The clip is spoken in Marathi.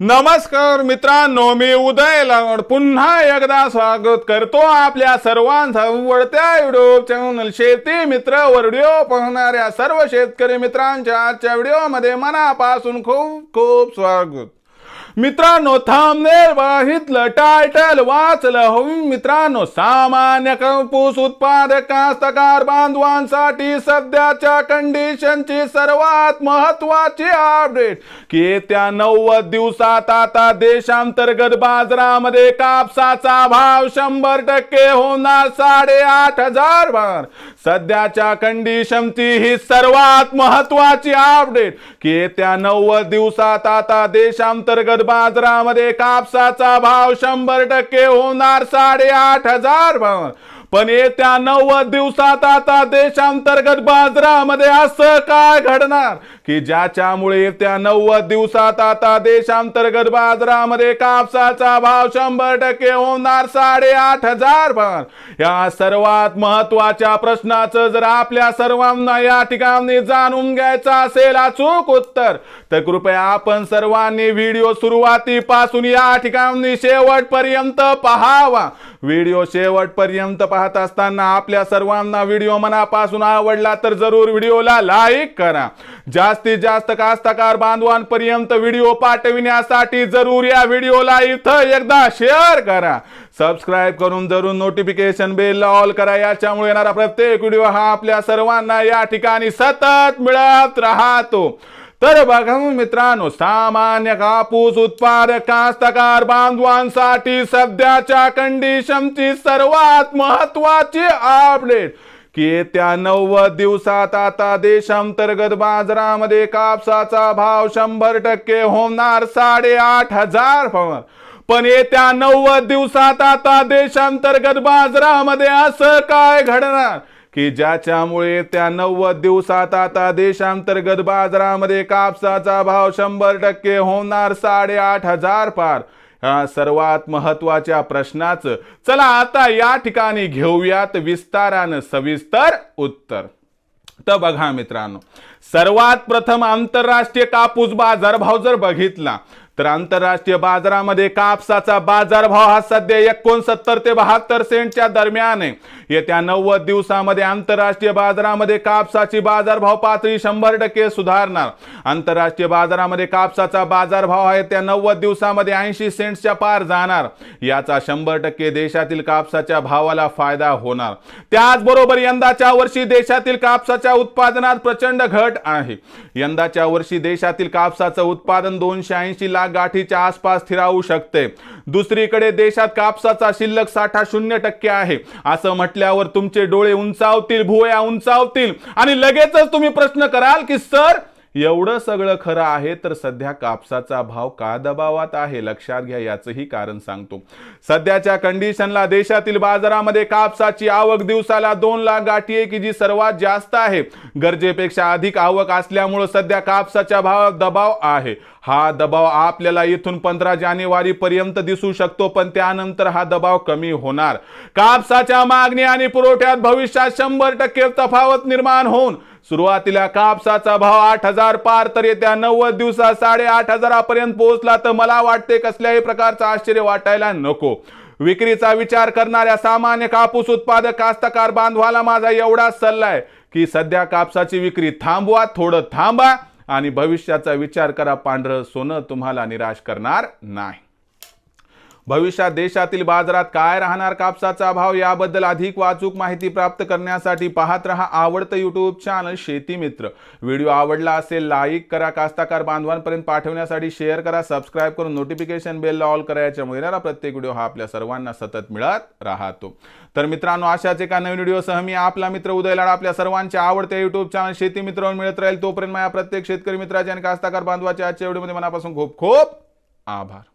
नमस्कार मित्रांनो, मी उदय लाड पुन्हा एकदा स्वागत करतो आपल्या सर्वांचं वळत्या युट्यूब चॅनल शेती मित्र व्हिडिओ पाहणाऱ्या सर्व शेतकरी मित्रांच्या आजच्या व्हिडिओमध्ये मनापासून खूप खूप स्वागत। मित्रांनो, थंबनेल बघितलं, टायटल वाचलं हो मित्रांनो, सामान्य कापूस उत्पादक कास्तकार बांधवांसाठी सध्याच्या कंडिशनची सर्वात महत्त्वाची अपडेट की येत्या 90 दिवसात आता देशांतर्गत बाजारामध्ये कापसाचा भाव 100% होणार 8,500 भार। सध्याच्या कंडिशनची ही सर्वात महत्त्वाची अपडेट की येत्या 90 दिवसात आता देशांतर्गत बाजारामध्ये कापसाचा भाव 100% होणार 8,500 भार। पण येत्या 90 दिवसात आता देशांतर्गत बाजारामध्ये असं काय घडणार की ज्याच्यामुळे येत्या 90 दिवसात आता देशांतर्गत बाजारामध्ये कापसाचा भाव 100% होणार 8,500 भार। या सर्वात महत्त्वाच्या प्रश्नाचं जर आपल्या सर्वांना या ठिकाणी जाणून घ्यायचं असेल अचूक उत्तर, तर कृपया आपण सर्वांनी व्हिडिओ सुरुवातीपासून या ठिकाणी शेवटपर्यंत पाहावा। व्हिडिओ शेवटपर्यंत पाहत असताना आपल्या सर्वांना व्हिडिओ मनापासून आवडला तर जरूर व्हिडिओला लाईक करा। जास्तीत जास्त कास्तकार बांधवांपर्यंत व्हिडिओ पाठविण्यासाठी जरूर या व्हिडिओला इथं एकदा शेअर करा। सबस्क्राइब करून जरूर नोटिफिकेशन बेल ऑल करा, याच्यामुळे येणारा प्रत्येक व्हिडिओ हा आपल्या सर्वांना या ठिकाणी सतत मिळत राहतो। तर बघा मित्रांनो, सामान्य कापूस उत्पादक कास्तकार बांधवांसाठी सध्याच्या कंडिशनची सर्वात महत्त्वाची अपडेट की येत्या 90 दिवसात आता देशांतर्गत बाजारामध्ये कापसाचा भाव 100% होणार 8,500 भार। पण येत्या 90 दिवसात आता देशांतर्गत बाजारामध्ये असं काय घडणार की ज्याच्यामुळे त्या 90 दिवसात आता देशांतर्गत बाजारामध्ये कापसाचा भाव 100% होणार 8,500 पार। या सर्वात महत्त्वाच्या प्रश्नाचं चला आता या ठिकाणी घेऊयात विस्तारानं सविस्तर उत्तर। तर बघा मित्रांनो, सर्वात प्रथम आंतरराष्ट्रीय कापूस बाजारभाव जर बघितला तर आंतरराष्ट्रीय बाजारामध्ये कापसाचा बाजारभाव हा सध्या 69 ते 72 सेंटच्या दरम्यान आहे। येत्या 90 दिवसामध्ये आंतरराष्ट्रीय बाजारामध्ये कापसाची बाजारभाव पातळी 100% सुधारणार। आंतरराष्ट्रीय बाजारामध्ये कापसाचा बाजारभाव आहे त्या 90 दिवसामध्ये 80 सेंट्सच्या पार जाणार। याचा 100% देशातील कापसाच्या भावाला फायदा होणार। त्याचबरोबर यंदाच्या वर्षी देशातील कापसाच्या उत्पादनात प्रचंड घट आहे। यंदाच्या वर्षी देशातील कापसाचं उत्पादन 280 लाख गाठीच्या आसपास स्थिरावू शकते। दुसरीकडे देशात कापसाचा शिल्लक साठा 0% आहे। असं म्हटल्यावर तुमचे डोळे उंचावतील, भुवया उंचावतील आणि लगेचच तुम्ही प्रश्न कराल की सर, एवढं सगळं खरं आहे तर सध्या कापसाचा भाव का दबावात आहे? लक्षात घ्या, याचंही कारण सांगतो। सध्याच्या कंडिशनला देशातील बाजारामध्ये कापसाची आवक दिवसाला 2 लाख गाठी आहे की जी सर्वात जास्त आहे। गरजेपेक्षा अधिक आवक असल्यामुळे सध्या कापसाच्या भावात दबाव आहे। हा दबाव आपल्याला इथून 15 जानेवारी पर्यंत दिसू शकतो, पण त्यानंतर हा दबाव कमी होणार। कापसाच्या मागणी आणि पुरवठ्यात भविष्यात 100% तफावत निर्माण होऊन सुरुवातीला कापसाचा भाव 8,000 पार तर येत्या 90 दिवसात 8,500 पर्यंत पोहोचला तर मला वाटते कसल्याही प्रकारचं आश्चर्य वाटायला नको। विक्रीचा विचार करणाऱ्या सामान्य कापूस उत्पादक कास्तकार बांधवाला माझा एवढाच सल्ला आहे की सध्या कापसाची विक्री थांबवा, थोडं थांबा आणि भविष्याचा विचार करा। पांढरं सोनं तुम्हाला निराश करणार नाही। भविष्यात देशातील बाजारात काय राहणार कापसाचा भाव याबद्दल अधिक वाचूक माहिती प्राप्त करण्यासाठी पाहत रहा आवडतं YouTube चॅनल शेती मित्र। व्हिडिओ आवडला असेल लाईक करा, कास्तकार बांधवांपर्यंत पाठवण्यासाठी शेअर करा, सबस्क्राइब करून नोटिफिकेशन बेल ऑल करा, याच्यामुळे येणारा प्रत्येक व्हिडिओ हा आपल्या सर्वांना सतत मिळत राहतो। तर मित्रांनो, अशाच एका नवीन व्हिडिओसह मी आपला मित्र उदय लाड आपल्या सर्वांच्या आवडत्या YouTube चॅनल शेती मित्रांवर मिळत राहील। तोपर्यंत माझ्या प्रत्येक शेतकरी मित्राच्या आणि कास्तकार बांधवाच्या आजच्या व्हिडिओमध्ये मनापासून खूप खूप आभार।